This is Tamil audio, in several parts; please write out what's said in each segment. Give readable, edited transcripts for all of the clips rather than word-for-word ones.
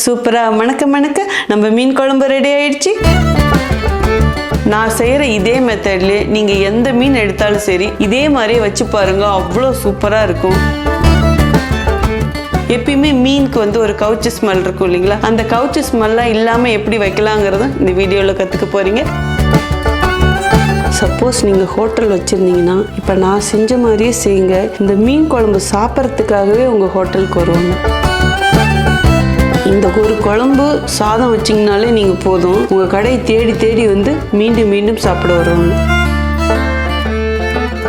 சூப்பரா மணக்க மணக்க நம்ம மீன் குழம்பு ரெடி ஆயிடுச்சு. நான் செய்யற இதே மெத்தட்லயே நீங்க எந்த மீன் எடுத்தாலும் சரி இதே மாதிரியே வச்சு பாருங்க, அவ்வளோ சூப்பரா இருக்கும். எப்பயுமே மீனுக்கு வந்து ஒரு கவுச்சி ஸ்மெல் இருக்கும் இல்லைங்களா, அந்த கவுச்சி ஸ்மெல்லாம் இல்லாம எப்படி வைக்கலாங்கிறத இந்த வீடியோல கத்துக்க போறீங்க. சப்போஸ் நீங்கள் ஹோட்டல் வச்சுருந்தீங்கன்னா இப்போ நான் செஞ்ச மாதிரியே செய்யுங்க. இந்த மீன் குழம்பு சாப்பிட்றதுக்காகவே உங்கள் ஹோட்டலுக்கு வருவாங்க. இந்த ஒரு குழம்பு சாதம் வச்சிங்கனாலே நீங்கள் போதும், உங்கள் கடையை தேடி தேடி வந்து மீண்டும் மீண்டும் சாப்பிட வருவாங்க.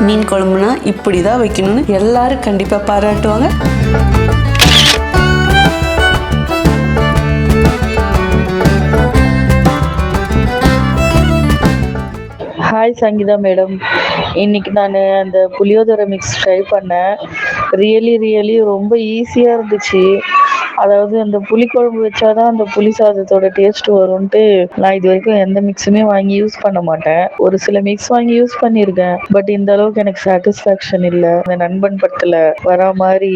மீன் குழம்புனா இப்படி தான் வைக்கணும்னு எல்லாரும் கண்டிப்பாக பாராட்டுவாங்க. ஹாய் சங்கீதா மேடம், இன்னைக்கு நான் அந்த புளியோதரை மிக்ஸ் ட்ரை பண்ணேன். ரியலி ரொம்ப ஈஸியாக இருந்துச்சு. அதாவது அந்த புளிக்குழம்பு வச்சாதான் அந்த புளி சாதத்தோட டேஸ்ட் வரும்ன்ட்டு நான் இது வரைக்கும் எந்த மிக்ஸுமே வாங்கி யூஸ் பண்ண மாட்டேன். ஒரு சில மிக்ஸ் வாங்கி யூஸ் பண்ணியிருக்கேன், பட் இந்த அளவுக்கு எனக்கு சாட்டிஸ்ஃபேக்ஷன் இல்லை. அந்த நண்பன் படத்துல வர மாதிரி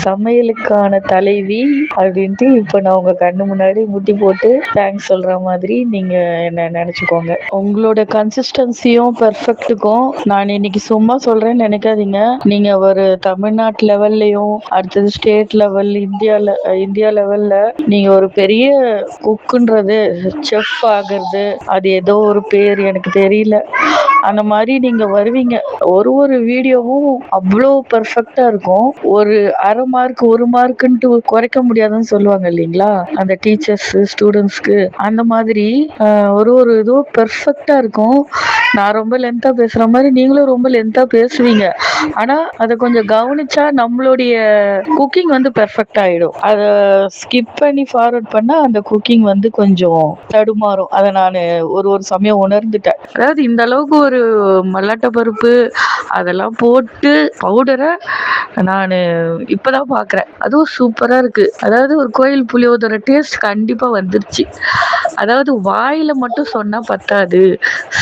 சமையலுக்கான தலைவி அப்படின்ட்டு இப்போ நான் உங்க கண்ணு முன்னாடி முட்டி போட்டு தேங்க்ஸ் சொல்ற மாதிரி நீங்க என்ன நினைச்சுக்கோங்க. உங்களோட கன்சிஸ்டன்சியும் பெர்ஃபெக்ட்டுக்கும் நான் இன்னைக்கு சும்மா சொல்றேன்னு நினைக்காதீங்க. நீங்க ஒரு தமிழ்நாட்டு லெவல்லையும் அடுத்தது ஸ்டேட் லெவல் இந்தியா லெவல்ல நீங்க ஒரு பெரிய குக்குன்றது, செஃப் ஆகிறது, அது ஏதோ ஒரு பேர் எனக்கு தெரியல, அந்த மாதிரி நீங்க வருவீங்க. ஒரு வீடியோவும் அவ்வளோ பெர்ஃபெக்டா இருக்கும். ஒரு அரை மார்க் 1 மார்க்குன்ட்டு குறைக்க முடியாதுன்னு சொல்லுவாங்க இல்லைங்களா, அந்த டீச்சர்ஸ் ஸ்டூடெண்ட்ஸ்க்கு. அந்த மாதிரி ஒரு இதுவும் பெர்ஃபெக்டா இருக்கும். நான் ரொம்ப லென்த்தா பேசுற மாதிரி நீங்களும் ரொம்ப லென்த்தா பேசுவீங்க. ஆனா அதை கொஞ்சம் கவனிச்சா நம்மளுடைய குக்கிங் வந்து பெர்ஃபெக்ட் ஆயிடும். அதை ஸ்கிப் பண்ணி ஃபார்வர்ட் பண்ணா அந்த குக்கிங் வந்து கொஞ்சம் தடுமாறும். அதை நான் ஒரு சமயம் உணர்ந்துட்டேன். அதாவது இந்த அளவுக்கு ஒரு மல்லாட்டை பருப்பு அதெல்லாம் போட்டு பவுடரை நான் இப்பதான் பாக்குறேன். அதுவும் சூப்பரா இருக்கு. அதாவது ஒரு கோயில் புளியோதரை டேஸ்ட் கண்டிப்பா வந்துருச்சு. அதாவது வாயில மட்டும் சொன்னா பத்தாது,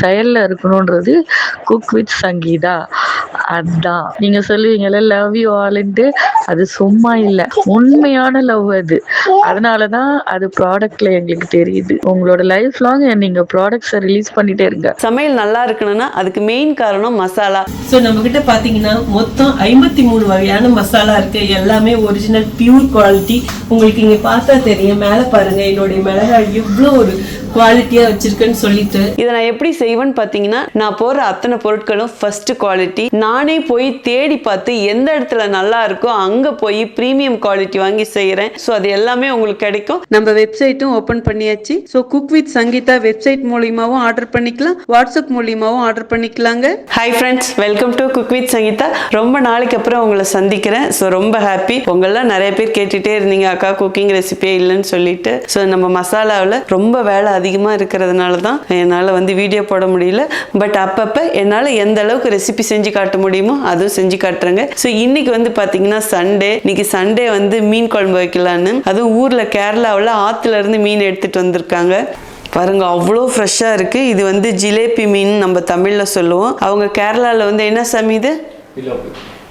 செயல்ல இருக்கணும்ன்றது குக் வித் சங்கீதா. அதான் நீங்க சொல்லுவீங்கல்ல லவ் யூ ஆல்ன்ட்டு, அது சும்மா இல்ல, உண்மையான லவ் அது. அதனாலதான் அது ப்ராடக்ட்ல எங்களுக்கு தெரியுது. உங்களோட லைஃப் லாங் நீங்க ப்ராடக்ட்ஸை ரிலீஸ் பண்ணிட்டே இருங்க. சமையல் நல்லா இருக்கணும்னா அதுக்கு மெயின் காரணம் மசாலா. ஸோ நம்ம கிட்ட பாத்தீங்கன்னா மொத்தம் 53 வகையான மசாலா இருக்கு. எல்லாமே ஒரிஜினல் பியூர் குவாலிட்டி. உங்களுக்கு இங்க பார்த்தா தெரியும், மேல பாருங்க என்னுடைய மிளகாய் எவ்வளோ ஒரு குவாலிட்டியா வச்சிருக்கேன்னு சொல்லிட்டு. இதை நான் எப்படி செய்வேன்னு பாத்தீங்கன்னா, நான் போற அத்தனை பொருட்களும் ஃபர்ஸ்ட் குவாலிட்டி. நானே போய் தேடி பார்த்து எந்த இடத்துல நல்லா இருக்கோ அங்க போய் பிரீமியம் குவாலிட்டி வாங்கி செய்யறேன். ஸோ அது எல்லாமே உங்களுக்கு கிடைக்கும். நம்ம வெப்சைட்டும் ஓபன் பண்ணியாச்சு. So cook with Sangeetha website மூலியமாவும் ஆர்டர் பண்ணிக்கலாம், வாட்ஸ்அப் மூலியமாவும் ஆர்டர் பண்ணிக்கலாங்க. Hi friends, welcome to cook with Sangeetha. ரொம்ப நாளைக்கு அப்புறம் உங்களை சந்திக்கிறேன். ஸோ ரொம்ப ஹாப்பி. உங்களெல்லாம் நிறைய பேர் கேட்டுட்டே இருந்தீங்க, அக்கா குக்கிங் ரெசிபியே இல்லைன்னு சொல்லிட்டு. ஸோ நம்ம மசாலாவில் ரொம்ப வேலை அதிகமாக இருக்கிறதுனால தான் என்னால் வந்து வீடியோ போட முடியல. பட் அப்பப்போ என்னால் எந்த அளவுக்கு ரெசிபி செஞ்சு காட்ட முடியுமோ அதுவும் செஞ்சு காட்டுறேங்க. ஸோ இன்னைக்கு வந்து பார்த்தீங்கன்னா சண்டே. இன்னைக்கு சண்டே வந்து மீன் குழம்பு வைக்கலான்னு, அதுவும் ஊரில் கேரளாவில் ஆற்றுல இருந்து மீன் எடுத்துகிட்டு வந்திருக்காங்க. பாருங்க, அவ்வளோ ஃப்ரெஷ்ஷாக இருக்குது. இது வந்து ஜிலேபி மீன் நம்ம தமிழில் சொல்லுவோம். அவங்க கேரளாவில் வந்து என்ன சாமி இது?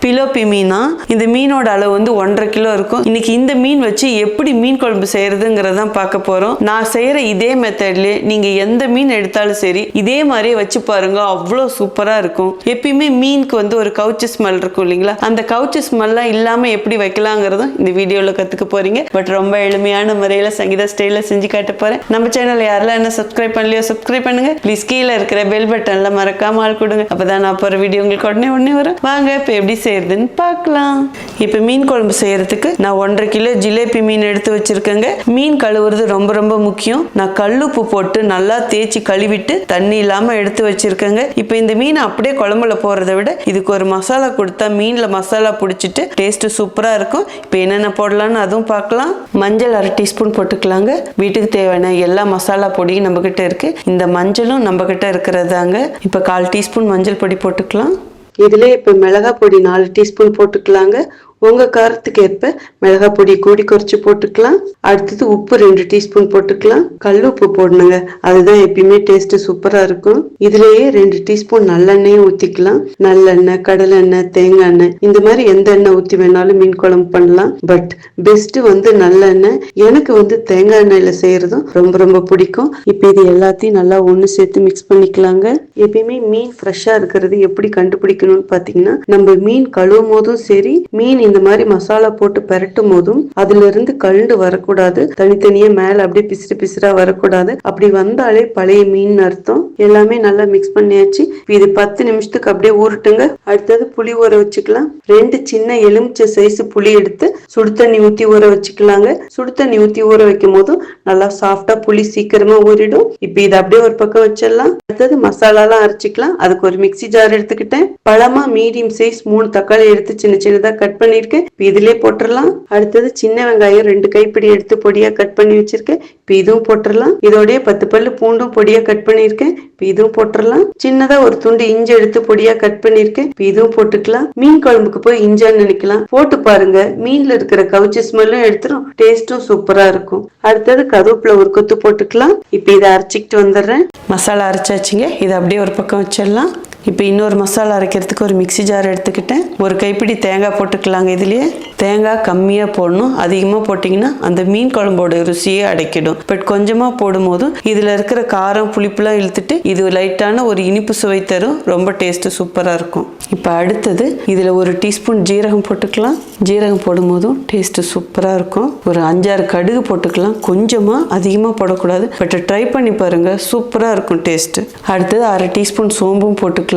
பிலோப்பி மீனா. இந்த மீனோட அளவு வந்து 1.5 கிலோ இருக்கும். இன்னைக்கு இந்த மீன் வச்சு எப்படி மீன் குழம்பு செய்யறதுங்கிறதான் பார்க்க போறோம். நான் செய்யற இதே மெத்தட்லயே நீங்க எந்த மீன் எடுத்தாலும் சரி இதே மாதிரியே வச்சு பாருங்க, அவ்வளோ சூப்பரா இருக்கும். எப்பயுமே மீனுக்கு வந்து ஒரு கவுச்சி ஸ்மெல் இருக்கும் இல்லைங்களா, அந்த கவுச்சி ஸ்மெல்லாம் இல்லாம எப்படி வைக்கலாங்கிறதும் இந்த வீடியோல கத்துக்க போறீங்க. பட் ரொம்ப எளிமையான முறையில சங்கீதா ஸ்டைல செஞ்சு காட்ட போறேன். நம்ம சேனல் யாரெல்லாம் என்ன சப்ஸ்கிரைப் பண்ணலையோ சப்ஸ்கிரைப் பண்ணுங்க ப்ளீஸ். கீழே இருக்கிற பெல் பட்டன்ல மறக்காம ஆள் கொடுங்க, அப்பதான் நான் போற வீடியோ உங்களுக்கு உடனே வரும். வாங்க இப்ப எப்படி செய்யறதுன்னு பார்க்கலாம். இப்ப மீன் குழம்பு செய்யறதுக்கு நான் 1.5 கிலோ ஜிலேபி மீன் எடுத்து வச்சிருக்கேங்க. மீன் கழுவுறது ரொம்ப முக்கியம். நான் கல்லுப்பு போட்டு நல்லா தேய்ச்சி கழுவிட்டு தண்ணி இல்லாம எடுத்து வச்சிருக்கேங்க. இப்ப இந்த மீன் அப்படியே குழம்புல போறதை விட இதுக்கு ஒரு மசாலா கொடுத்தா மீன்ல மசாலா பிடிச்சிட்டு டேஸ்ட் சூப்பரா இருக்கும். இப்ப என்னென்ன போடலாம்னு அதுவும் பார்க்கலாம். மஞ்சள் 1/2 டீஸ்பூன் போட்டுக்கலாங்க. வீட்டுக்கு தேவையான எல்லா மசாலா பொடியும் நம்ம கிட்ட இருக்கு. இந்த மஞ்சளும் நம்ம கிட்ட இருக்கிறதாங்க. இப்ப 1/4 டீஸ்பூன் மஞ்சள் பொடி போட்டுக்கலாம். இதுல இப்ப மிளகாய் பொடி 4 டீஸ்பூன் போட்டுக்கலாங்க. உங்கள் காரத்துக்கு ஏற்ப மிளகாய் பொடி கூடி குறைச்சி போட்டுக்கலாம். அடுத்தது உப்பு 2 டீஸ்பூன் போட்டுக்கலாம். கல் உப்பு போடணுங்க, அதுதான் எப்பயுமே டேஸ்ட் சூப்பராக இருக்கும். இதுலேயே 2 டீஸ்பூன் நல்லெண்ணெயும் ஊற்றிக்கலாம். நல்லெண்ணெய், கடலை எண்ணெய், தேங்காய் எண்ணெய், இந்த மாதிரி எந்த எண்ணெய் ஊற்றி வேணாலும் மீன் குழம்பு பண்ணலாம். பட் பெஸ்ட் வந்து நல்லெண்ணெய். எனக்கு வந்து தேங்காய் எண்ணெயில செய்யறதும் ரொம்ப ரொம்ப பிடிக்கும். இப்போ இது எல்லாத்தையும் நல்லா ஒன்று சேர்த்து மிக்ஸ் பண்ணிக்கலாங்க. எப்பயுமே மீன் ஃப்ரெஷ்ஷாக இருக்கிறது எப்படி கண்டுபிடிக்கணும்னு பார்த்தீங்கன்னா, நம்ம மீன் கழுவும் போதும் சரி, மீன் இந்த மாதிரி மசாலா போட்டு பெரட்டும் போதும் அதுல இருந்து கழுண்டு வரக்கூடாது. தனித்தனியா மேல அப்படியே பிசிறு பிசிறா வரக்கூடாது. அப்படி வந்தாலே பழைய மீன் அர்த்தம். எல்லாமே நல்லா மிக்ஸ் பண்ணியாச்சு. இது 10 நிமிஷத்துக்கு அப்படியே ஊறட்டுங்க. அடுத்தது புளி ஊற வச்சுக்கலாம். 2 சின்ன எலுமிச்சை சைஸ் புளி எடுத்து சுடு தண்ணி ஊற்றி ஊற வச்சுக்கலாங்க. சுடு தண்ணி ஊற்றி ஊற வைக்கும் போதும் நல்லா சாஃப்டா புளி சீக்கிரமா ஊறிடும். இப்ப இது அப்படியே ஒரு பக்கம் வச்சிடலாம். அடுத்தது மசாலாலாம் அரைச்சிக்கலாம். அதுக்கு ஒரு மிக்சி ஜார் எடுத்துக்கிட்டேன். பழமா மீடியம் சைஸ் 3 தக்காளி எடுத்து சின்ன சின்னதா கட் பண்ணிருக்கேன். இதுலயே போட்டுடலாம். அடுத்தது சின்ன வெங்காயம் 2 கைப்பிடி எடுத்து பொடியா கட் பண்ணி வச்சிருக்கேன். இப்ப இதுவும் போட்டுடலாம். இதோடய 10 பல்லு பூண்டும் பொடியா கட் பண்ணிருக்கேன். இப்ப இதுவும் போட்டுடலாம். சின்னதா ஒரு துண்டு இஞ்சி எடுத்து பொடியா கட் பண்ணிருக்கேன். இப்ப இதுவும் போட்டுக்கலாம். மீன் குழம்புக்கு போய் இஞ்சான்னு நினைக்கலாம், போட்டு பாருங்க. மீன்ல இருக்கிற கவுச்சி ஸ்மெல்லும் எடுத்துரும், டேஸ்டும் சூப்பரா இருக்கும். அடுத்தது கருவேப்பிலை ஒரு கொத்து போட்டுக்கலாம். இப்ப இதை அரைச்சிக்கிட்டு வந்துடுறேன். மசாலா அரைச்சாச்சுங்க. இதை அப்படியே ஒரு பக்கம் வச்சிடலாம். இப்போ இன்னொரு மசாலா அரைக்கிறதுக்கு ஒரு மிக்சி ஜார் எடுத்துக்கிட்டேன். ஒரு கைப்பிடி தேங்காய் போட்டுக்கலாங்க. இதுலேயே தேங்காய் கம்மியாக போடணும். அதிகமாக போட்டிங்கன்னா அந்த மீன் குழம்போட ருசியே அடைக்கிடும். பட் கொஞ்சமாக போடும் போதும் இதில் இருக்கிற காரம் புளிப்புலாம் இழுத்துட்டு இது லைட்டான ஒரு இனிப்பு சுவை தரும். ரொம்ப டேஸ்ட்டு சூப்பராக இருக்கும். இப்போ அடுத்தது இதில் ஒரு டீஸ்பூன் ஜீரகம் போட்டுக்கலாம். ஜீரகம் போடும் போதும் டேஸ்ட்டு சூப்பராக இருக்கும். ஒரு 5-6 கடுகு போட்டுக்கலாம். கொஞ்சமாக, அதிகமாக போடக்கூடாது. பட் ட்ரை பண்ணி பாருங்கள், சூப்பராக இருக்கும் டேஸ்ட்டு. அடுத்தது 1/2 டீஸ்பூன் சோம்பும் போட்டுக்கலாம்.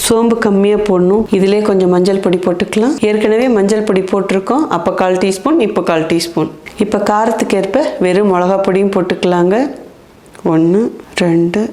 சோம்பு கம்மியாக போடணும். இதிலே கொஞ்சம் மஞ்சள் பொடி போட்டுக்கலாம். ஏற்கனவே மஞ்சள் பொடி போட்டிருக்கோம். அப்போ 1/4 டீஸ்பூன், இப்போ 1/4 டீஸ்பூன். இப்போ காரத்துக்கு ஏற்ப வெறும் மிளகா பொடியும் போட்டுக்கலாங்க. 1, 2,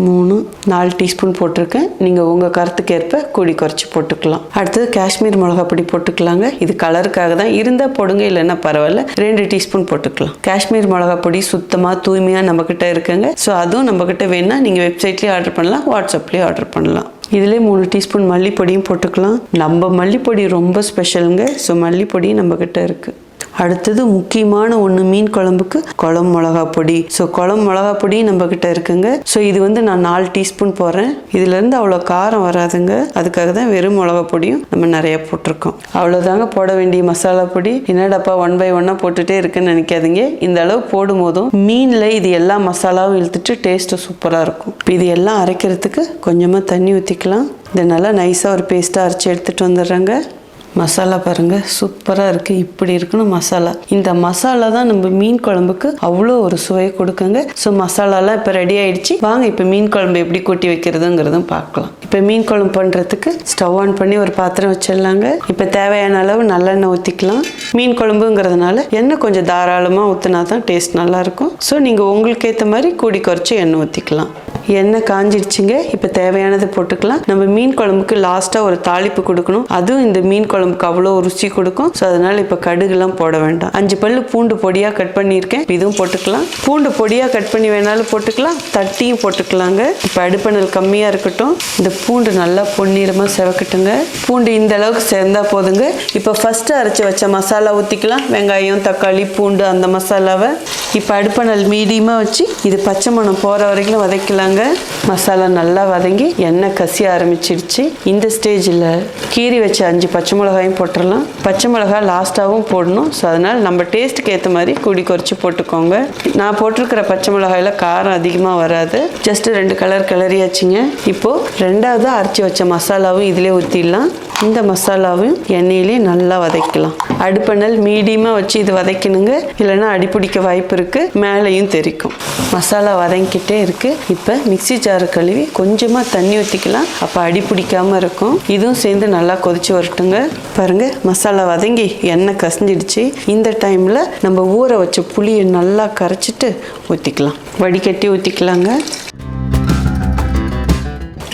3, 4 டீஸ்பூன் போட்டிருக்கேன். நீங்கள் உங்கள் காரத்துக்கு ஏற்ப கூடி குறைச்சி போட்டுக்கலாம். அடுத்தது காஷ்மீர் மிளகா பொடி போட்டுக்கலாங்க. இது கலருக்காக தான், இருந்தால் போடுங்க, இல்லைன்னா பரவாயில்ல. 2 டீஸ்பூன் போட்டுக்கலாம். காஷ்மீர் மிளகா பொடி சுத்தமாக தூய்மையாக நம்மக்கிட்ட இருக்குங்க. ஸோ அதுவும் நம்மக்கிட்ட வேணா நீங்கள் வெப்சைட்லேயே ஆர்டர் பண்ணலாம், வாட்ஸ்அப்லேயே ஆர்டர் பண்ணலாம். இதிலே 3 டீஸ்பூன் மல்லிப்பொடியும் போட்டுக்கலாம். நம்ம மல்லிப்பொடி ரொம்ப ஸ்பெஷலுங்க. ஸோ மல்லிப்பொடியும் நம்மக்கிட்ட இருக்குது. அடுத்தது முக்கியமான ஒன்று மீன் குழம்புக்கு குழம்பு மிளகா பொடி. ஸோ குழம்பு மிளகா பொடியும் நம்மக்கிட்ட இருக்குங்க. ஸோ இது வந்து நான் 4 டீஸ்பூன் போடுறேன். இதுலேருந்து அவ்வளோ காரம் வராதுங்க. அதுக்காக தான் வெறும் மிளகா பொடியும் நம்ம நிறைய போட்டிருக்கோம். அவ்வளோதாங்க போட வேண்டிய மசாலா பொடி. என்னடாப்பா 1 by 1 போட்டுகிட்டே இருக்குன்னு நினைக்காதீங்க. இந்த அளவு போடும் போதும் மீனில் இது எல்லா மசாலாவும் இழுத்துட்டு டேஸ்ட்டு சூப்பராக இருக்கும். இப்போ இது எல்லாம் அரைக்கிறதுக்கு கொஞ்சமாக தண்ணி ஊற்றிக்கலாம். இதை நல்லா நைஸாக ஒரு பேஸ்ட்டாக அரைச்சி எடுத்துகிட்டு வந்துடுறேங்க. மசாலா பாருங்கள், சூப்பராக இருக்குது. இப்படி இருக்கணும் மசாலா. இந்த மசாலா தான் நம்ம மீன் குழம்புக்கு அவ்வளோ ஒரு சுவையை கொடுக்குங்க. ஸோ மசாலாலாம் இப்போ ரெடி ஆயிடுச்சு. வாங்க இப்போ மீன் குழம்பு எப்படி கொட்டி வைக்கிறதுங்கிறதும் பார்க்கலாம். இப்போ மீன் குழம்பு பண்ணுறதுக்கு ஸ்டவ் ஆன் பண்ணி ஒரு பாத்திரம் வச்சிடலாங்க. இப்போ தேவையான அளவு நல்லெண்ணெய் ஊற்றிக்கலாம். மீன் குழம்புங்கிறதுனால எண்ணெய் கொஞ்சம் தாராளமாக ஊற்றினா தான் டேஸ்ட் நல்லாயிருக்கும். ஸோ நீங்கள் உங்களுக்கு ஏற்ற மாதிரி கூடி குறைச்சி எண்ணெய் ஊற்றிக்கலாம். எண்ணெய் காஞ்சிடுச்சுங்க. இப்போ தேவையானது போட்டுக்கலாம். நம்ம மீன் குழம்புக்கு லாஸ்ட்டாக ஒரு தாளிப்பு கொடுக்கணும். அதுவும் இந்த மீன் குழம்புக்கு அவ்வளோ ருசி கொடுக்கும். ஸோ அதனால் இப்போ கடுகுலாம் போட வேண்டாம். 5 பல்லு பூண்டு பொடியாக கட் பண்ணியிருக்கேன். இதுவும் போட்டுக்கலாம். பூண்டு பொடியாக கட் பண்ணி வேணாலும் போட்டுக்கலாம், தட்டியும் போட்டுக்கலாங்க. இப்போ அடுப்பணல் கம்மியாக இருக்கட்டும். இந்த பூண்டு நல்லா பொன்னிறமாக செவக்கட்டுங்க. பூண்டு இந்த அளவுக்கு சேர்ந்தா போதுங்க. இப்போ ஃபஸ்ட்டு அரைச்சி வச்ச மசாலா ஊற்றிக்கலாம். வெங்காயம், தக்காளி, பூண்டு, அந்த மசாலாவை இப்போ அடுப்பணல் மீடியமாக வச்சு இது பச்சை மணம் போகிற வரைக்கும் வதக்கலாங்க. மசாலா நல்லா வதங்கி எண்ணெய் கசிய ஆரம்பிச்சிடுச்சு. இந்த ஸ்டேஜில் கீரி வச்ச 5 பச்சை மிளகாயும் போட்டுடலாம். பச்சை மிளகாய் லாஸ்ட்டாகவும் போடணும். ஸோ அதனால் நம்ம டேஸ்ட்டுக்கு ஏற்ற மாதிரி கூடி குறைச்சி போட்டுக்கோங்க. நான் போட்டிருக்கிற பச்சை மிளகாயில் காரம் அதிகமாக வராது. ஜஸ்ட் 2 கலர் கிளறியாச்சுங்க. இப்போது 2வது அரைச்சி வச்ச மசாலாவும் இதிலே ஊற்றிடலாம். இந்த மசாலாவும் எண்ணெயிலே நல்லா வதக்கலாம். அடுப்பணல் மீடியமாக வச்சு இது வதக்கணுங்க, இல்லைன்னா அடிப்பிடிக்க வாய்ப்பு இருக்குது, மேலேயும் தெரிக்கும். மசாலா வதங்கிக்கிட்டே இருக்குது. இப்போ மிக்சி ஜாரை கழுவி கொஞ்சமாக தண்ணி ஊற்றிக்கலாம். அப்போ அடி பிடிக்காமல் இருக்கும். இதுவும் சேர்ந்து நல்லா கொதிச்சு வரட்டுங்க. பாருங்கள், மசாலா வதங்கி எண்ணெய் கசிஞ்சிடுச்சு. இந்த டைமில் நம்ம ஊற வச்ச புளியை நல்லா கரைச்சிட்டு ஊற்றிக்கலாம். வடிகட்டி ஊற்றிக்கலாங்க.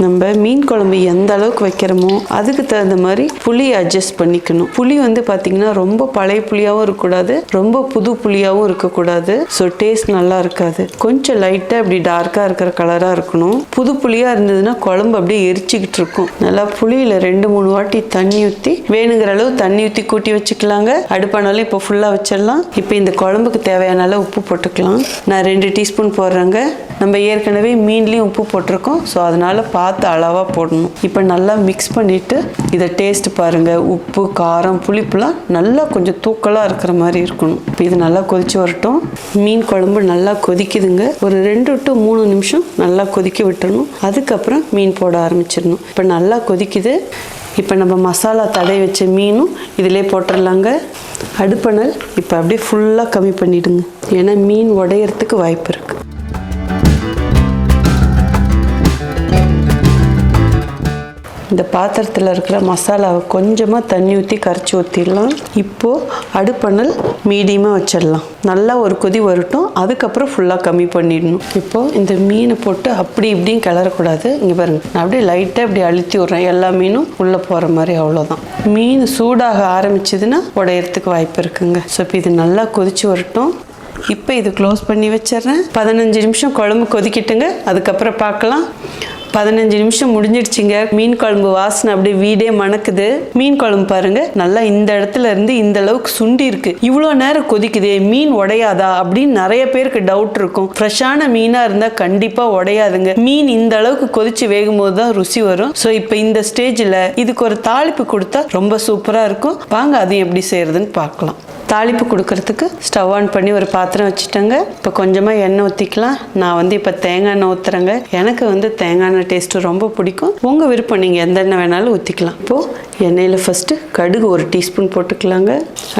நம்ம மீன் குழம்பு எந்த அளவுக்கு வைக்கிறோமோ அதுக்கு தகுந்த மாதிரி புளி அட்ஜஸ்ட் பண்ணிக்கணும். புளி வந்து பார்த்தீங்கன்னா ரொம்ப பழைய புளியாகவும் இருக்கக்கூடாது, ரொம்ப புது புளியாகவும் இருக்கக்கூடாது. ஸோ டேஸ்ட் நல்லா இருக்காது. கொஞ்சம் லைட்டாக இப்படி டார்க்காக இருக்கிற கலராக இருக்கணும். புது புளியாக இருந்ததுன்னா குழம்பு அப்படியே எரிச்சிக்கிட்டு இருக்கும். நல்லா புளியில் 2-3 வாட்டி தண்ணி ஊற்றி வேணுங்கிற அளவு தண்ணி ஊற்றி கூட்டி வச்சுக்கலாங்க. அடுப்பானாலும் இப்போ ஃபுல்லாக வச்சிடலாம். இப்போ இந்த குழம்புக்கு தேவையான அளவு உப்பு போட்டுக்கலாம். நான் 2 டீஸ்பூன் போடுறேங்க. நம்ம ஏற்கனவே மீன்லேயும் உப்பு போட்டிருக்கோம். ஸோ அதனால் பார்த்து அளவாக போடணும். இப்போ நல்லா மிக்ஸ் பண்ணிவிட்டு இதை டேஸ்ட் பாருங்கள். உப்பு, காரம், புளிப்புலாம் நல்லா கொஞ்சம் தூக்கலாக இருக்கிற மாதிரி இருக்கணும். இப்போ இது நல்லா கொதிச்சு வரட்டும். மீன் குழம்பு நல்லா கொதிக்குதுங்க. ஒரு 2 to 3 நிமிஷம் நல்லா கொதிக்க விட்டுறணும். அதுக்கப்புறம் மீன் போட ஆரம்பிச்சிடணும். இப்போ நல்லா கொதிக்குது. இப்போ நம்ம மசாலா தடவி வச்ச மீனும் இதிலே போட்டுடலாங்க. அடுப்பணல் இப்போ அப்படியே ஃபுல்லாக கம்மி பண்ணிவிடுங்க. ஏன்னா மீன் உடையறதுக்கு வாய்ப்பு இருக்குது. இந்த பாத்திரத்தில் இருக்கிற மசாலாவை கொஞ்சமாக தண்ணி ஊற்றி கரைச்சி ஊற்றிடலாம். இப்போது அடுப்பணல் மீடியமாக வச்சிடலாம். நல்லா ஒரு கொதி வரட்டும். அதுக்கப்புறம் ஃபுல்லாக கம்மி பண்ணிடணும். இப்போது இந்த மீனை போட்டு அப்படி இப்படியும் கிளறக்கூடாது. இங்கே பாருங்கள், நான் அப்படியே லைட்டாக இப்படி அழுத்தி விட்றேன். எல்லா மீனும் உள்ளே போகிற மாதிரி, அவ்வளோதான். மீன் சூடாக ஆரம்பிச்சதுன்னா உடையறதுக்கு வாய்ப்பு இருக்குங்க. ஸோ இப்போ இது நல்லா கொதிச்சு வரட்டும். இப்போ இது க்ளோஸ் பண்ணி வச்சிடுறேன். 15 நிமிஷம் குழம்பு கொதிக்கிட்டுங்க. அதுக்கப்புறம் பார்க்கலாம். 15 நிமிஷம் முடிஞ்சிடுச்சிங்க. மீன் குழம்பு வாசனை அப்படியே வீடே மணக்குது. மீன் குழம்பு பாருங்க, நல்லா இந்த இடத்துல இருந்து இந்த அளவுக்கு சுண்டி இருக்கு. இவ்வளோ நேரம் கொதிக்குதே, மீன் உடையாதா அப்படின்னு நிறைய பேருக்கு டவுட் இருக்கும். ஃப்ரெஷ்ஷான மீனா இருந்தா கண்டிப்பா உடையாதுங்க. மீன் இந்த அளவுக்கு கொதிச்சு வேகும் போது தான் ருசி வரும். ஸோ இப்போ இந்த ஸ்டேஜில் இதுக்கு ஒரு தாளிப்பு கொடுத்தா ரொம்ப சூப்பராக இருக்கும். வாங்க அதையும் எப்படி செய்யறதுன்னு பார்க்கலாம். தாளிப்பு கொடுக்கறதுக்கு ஸ்டவ் ஆன் பண்ணி ஒரு பாத்திரம் வச்சுட்டேங்க. இப்போ கொஞ்சமாக எண்ணெய் ஊற்றிக்கலாம். நான் வந்து இப்போ தேங்காய் எண்ணெய் ஊற்றுறேங்க. எனக்கு வந்து தேங்காய் எண்ணெய் டேஸ்ட்டு ரொம்ப பிடிக்கும். உங்கள் விருப்பம், நீங்கள் எந்த எண்ணெய் வேணாலும் ஊற்றிக்கலாம். இப்போது எண்ணெயில் ஃபஸ்ட்டு கடுகு 1 டீஸ்பூன் போட்டுக்கலாங்க.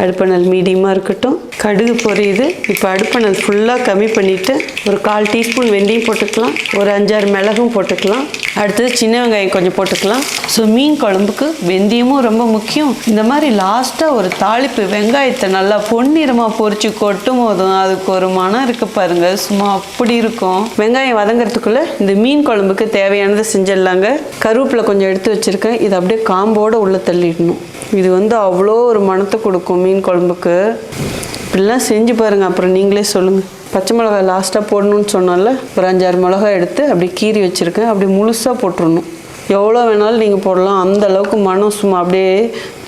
அடுப்பணல் மீடியமாக இருக்கட்டும். கடுகு பொரியுது. இப்போ அடுப்பணல் ஃபுல்லாக கம்மி பண்ணிவிட்டு ஒரு 1/4 டீஸ்பூன் வெந்தயம் போட்டுக்கலாம். ஒரு 5-6 மிளகும் போட்டுக்கலாம். அடுத்தது சின்ன வெங்காயம் கொஞ்சம் போட்டுக்கலாம். ஸோ மீன் குழம்புக்கு வெந்தயமும் ரொம்ப முக்கியம். இந்த மாதிரி லாஸ்ட்டாக ஒரு தாளிப்பு வெங்காயத்தை நல்லா பொன்னிறமாக பொரிச்சு கொட்டும் போதும் அதுக்கு ஒரு மனம் இருக்கு பாருங்க, சும்மா அப்படி இருக்கும். வெங்காயம் வதங்கிறதுக்குள்ள இந்த மீன் குழம்புக்கு தேவையானதை செஞ்சிடலாங்க. கருவேப்பிலை கொஞ்சம் எடுத்து வச்சிருக்கேன். இது அப்படியே காம்போட உள்ள தள்ளிடணும். இது வந்து அவ்வளோ ஒரு மணத்தை கொடுக்கும் மீன் குழம்புக்கு. இப்படிலாம் செஞ்சு பாருங்க, அப்புறம் நீங்களே சொல்லுங்க. பச்சை மிளகாய் லாஸ்ட்டாக போடணும்னு சொன்னால ஒரு 5-6 மிளகாய் எடுத்து அப்படி கீறி வச்சுருக்கேன். அப்படி முழுசாக போட்டுடணும். எவ்வளோ வேணாலும் நீங்கள் போடலாம். அந்த அளவுக்கு மனம் சும்மா அப்படியே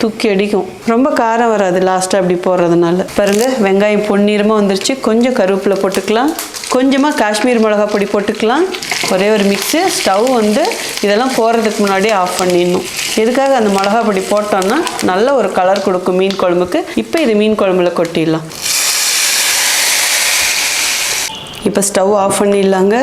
தூக்கி அடிக்கும். ரொம்ப காரம் வராது லாஸ்ட்டாக அப்படி போடுறதுனால. பாருங்கள், வெங்காயம் பொன்னிறமாக வந்துருச்சு. கொஞ்சம் கருவேப்பிலை போட்டுக்கலாம். கொஞ்சமாக காஷ்மீர் மிளகா பொடி போட்டுக்கலாம். ஒரே ஒரு மிக்ஸு. ஸ்டவ் வந்து இதெல்லாம் போடுறதுக்கு முன்னாடியே ஆஃப் பண்ணிடணும். எதுக்காக அந்த மிளகா பொடி போட்டோன்னா நல்ல ஒரு கலர் கொடுக்கும் மீன் குழம்புக்கு. இப்போ இது மீன் குழம்புல கொட்டிடலாம். இப்போ ஸ்டவ் ஆஃப் பண்ணிடலாங்க.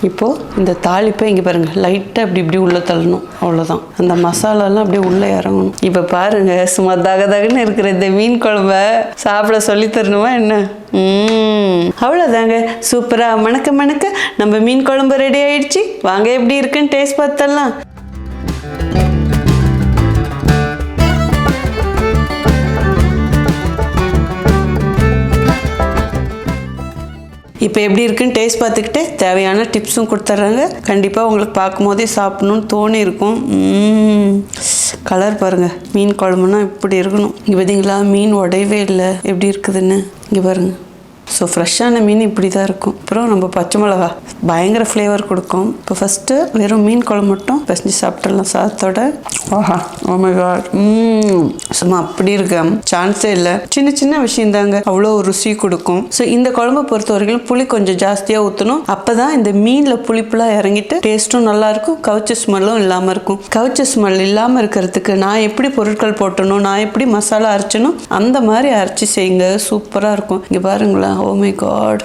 இப்போது இந்த தாளிப்பை இங்கே பாருங்கள், லைட்டாக இப்படி உள்ளே தள்ளணும். அவ்வளோதான். அந்த மசாலாலாம் அப்படியே உள்ளே இறங்கணும். இப்போ பாருங்கள், சும்மா தகன்னு இருக்கிற இந்த மீன் குழம்ப சாப்பிட சொல்லி தரணுமா என்ன? அவ்வளோதாங்க. சூப்பராக மணக்க நம்ம மீன் குழம்பு ரெடி ஆயிடுச்சு. வாங்க எப்படி இருக்குன்னு டேஸ்ட் பார்த்தலாம். இப்போ எப்படி இருக்குன்னு டேஸ்ட் பார்த்துக்கிட்டு தேவையான டிப்ஸும் கொடுத்துட்றாங்க. கண்டிப்பாக உங்களுக்கு பார்க்கும் போதே சாப்பிடணும்னு தோணி இருக்கும். கலர் பாருங்கள், மீன் குழம்புனா இப்படி இருக்கணும். இங்கே பார்த்தீங்களா, மீன் உடையவே இல்லை எப்படி இருக்குதுன்னு. இங்கே பாருங்கள். ஸோ ஃப்ரெஷ்ஷான மீன் இப்படி தான் இருக்கும். அப்புறம் நம்ம பச்சை மிளகா பயங்கர ஃப்ளேவர் கொடுக்கும். இப்போ ஃபஸ்ட்டு வெறும் மீன் குழம்பு மட்டும் பிசைஞ்சு சாப்பிட்றலாம் சாதத்தோட. ஆஹா, ஓ மை காட், சும்மா அப்படி இருக்க சான்ஸே இல்லை. சின்ன விஷயம் தாங்க, அவ்வளோ ருசி கொடுக்கும். ஸோ இந்த குழம்பை பொறுத்த வரைக்கும் புளி கொஞ்சம் ஜாஸ்தியாக ஊற்றணும். அப்போ தான் இந்த மீனில் புளிப்புலாம் இறங்கிட்டு டேஸ்ட்டும் நல்லாயிருக்கும், கவுச்ச ஸ்மெல்லும் இல்லாமல் இருக்கும். கவுச்ச ஸ்மெல் இல்லாமல் இருக்கிறதுக்கு நான் எப்படி பொருட்கள் போட்டணும், நான் எப்படி மசாலா அரைச்சணும், அந்த மாதிரி அரைச்சி செய்யுங்க. சூப்பராக இருக்கும். இங்கே பாருங்களேன், ஓ மை காட்,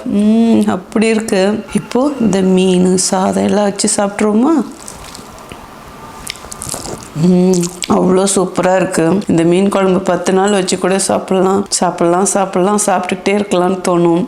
அப்படி இருக்கு. இப்போ இந்த மீன் சாதம் எல்லாம் வச்சு சாப்பிட்ருவோமா? அவ்வளோ சூப்பராக இருக்குது. இந்த மீன் குழம்பு 10 நாள் வச்சு கூட சாப்பிட்லாம். சாப்பிட்டுக்கிட்டே இருக்கலாம்னு தோணும்.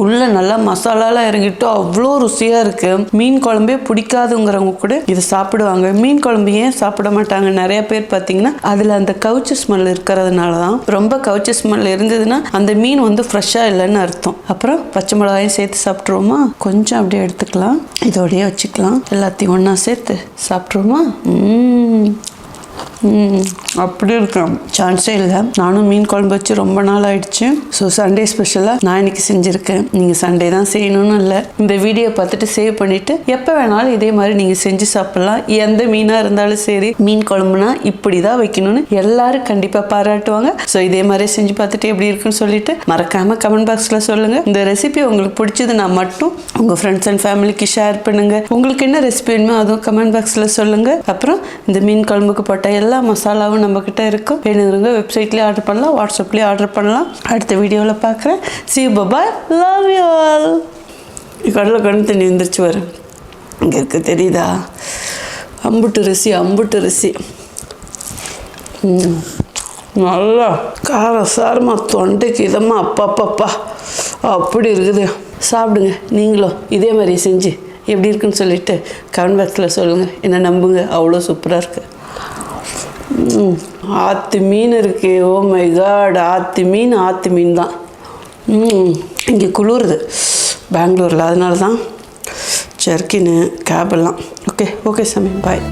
உள்ள நல்லா மசாலாலாம் இறங்கிட்டு அவ்வளோ ருசியாக இருக்குது. மீன் குழம்பே பிடிக்காதுங்கிறவங்க கூட இதை சாப்பிடுவாங்க. மீன் குழம்பு ஏன் சாப்பிட மாட்டாங்க நிறைய பேர் பார்த்தீங்கன்னா, அதில் அந்த கவுச்சி ஸ்மெல் இருக்கிறதுனால தான். ரொம்ப கவுச்சி ஸ்மெல் இருந்ததுன்னா அந்த மீன் வந்து ஃப்ரெஷ்ஷாக இல்லைன்னு அர்த்தம். அப்புறம் பச்சை மிளகாயும் சேர்த்து சாப்பிட்ருவோமா? கொஞ்சம் அப்படியே எடுத்துக்கலாம், இதோடய வச்சுக்கலாம். எல்லாத்தையும் ஒன்றா சேர்த்து சாப்பிட்ருவோமா? அப்படி இருக்கேன், சான்ஸே இல்லை. நானும் மீன் குழம்பு வச்சு ரொம்ப நாள் ஆயிடுச்சு. ஸோ சண்டே ஸ்பெஷலாக நான் இன்னைக்கு செஞ்சுருக்கேன். நீங்கள் சண்டே தான் செய்யணும்னு இல்லை, இந்த வீடியோ பார்த்துட்டு சேவ் பண்ணிவிட்டு எப்போ வேணாலும் இதே மாதிரி நீங்கள் செஞ்சு சாப்பிட்லாம். எந்த மீனாக இருந்தாலும் சரி, மீன் குழம்புனா இப்படி தான் வைக்கணும்னு எல்லாரும் கண்டிப்பாக பாராட்டுவாங்க. ஸோ இதே மாதிரி செஞ்சு பார்த்துட்டு எப்படி இருக்குன்னு சொல்லிட்டு மறக்காமல் கமெண்ட் பாக்ஸில் சொல்லுங்கள். இந்த ரெசிபி உங்களுக்கு பிடிச்சதுன்னா மட்டும் உங்கள் ஃப்ரெண்ட்ஸ் அண்ட் ஃபேமிலிக்கு ஷேர் பண்ணுங்கள். உங்களுக்கு என்ன ரெசிபி வேணுமோ அதுவும் கமெண்ட் பாக்ஸில் சொல்லுங்கள். அப்புறம் இந்த மீன் குழம்புக்கு போட்ட எல்லா மசாலாவும் நம்மக்கிட்ட இருக்கும். வேணுங்கிறவங்க வெப்சைட்லேயே ஆர்டர் பண்ணலாம், வாட்ஸ்அப்லேயே ஆர்டர் பண்ணலாம். அடுத்த வீடியோவில் பார்க்குறேன். See you, bye, love you all. கடலில் கண் தண்ணி எழுந்திரிச்சு வரும். இங்கே இருக்க தெரியுதா? அம்புட்டு ரிசி நல்லா காரசாரமாக தொண்டைக்கு இதமாக அப்பாப்பா அப்படி இருக்குது. சாப்பிடுங்க நீங்களும் இதே மாதிரி செஞ்சு எப்படி இருக்குன்னு சொல்லிட்டு கமெண்ட் பாக்ஸில் சொல்லுங்கள். என்ன நம்புங்க, அவ்வளோ சூப்பராக இருக்குது. ஆற்று மீன் இருக்கு. ஓ மை காட், ஆற்று மீன் தான். இங்கே குளிருது பெங்களூரில், அதனால தான் ஜர்க்கின்னு கேபெல்லாம். ஓகே சாமி, பாய்.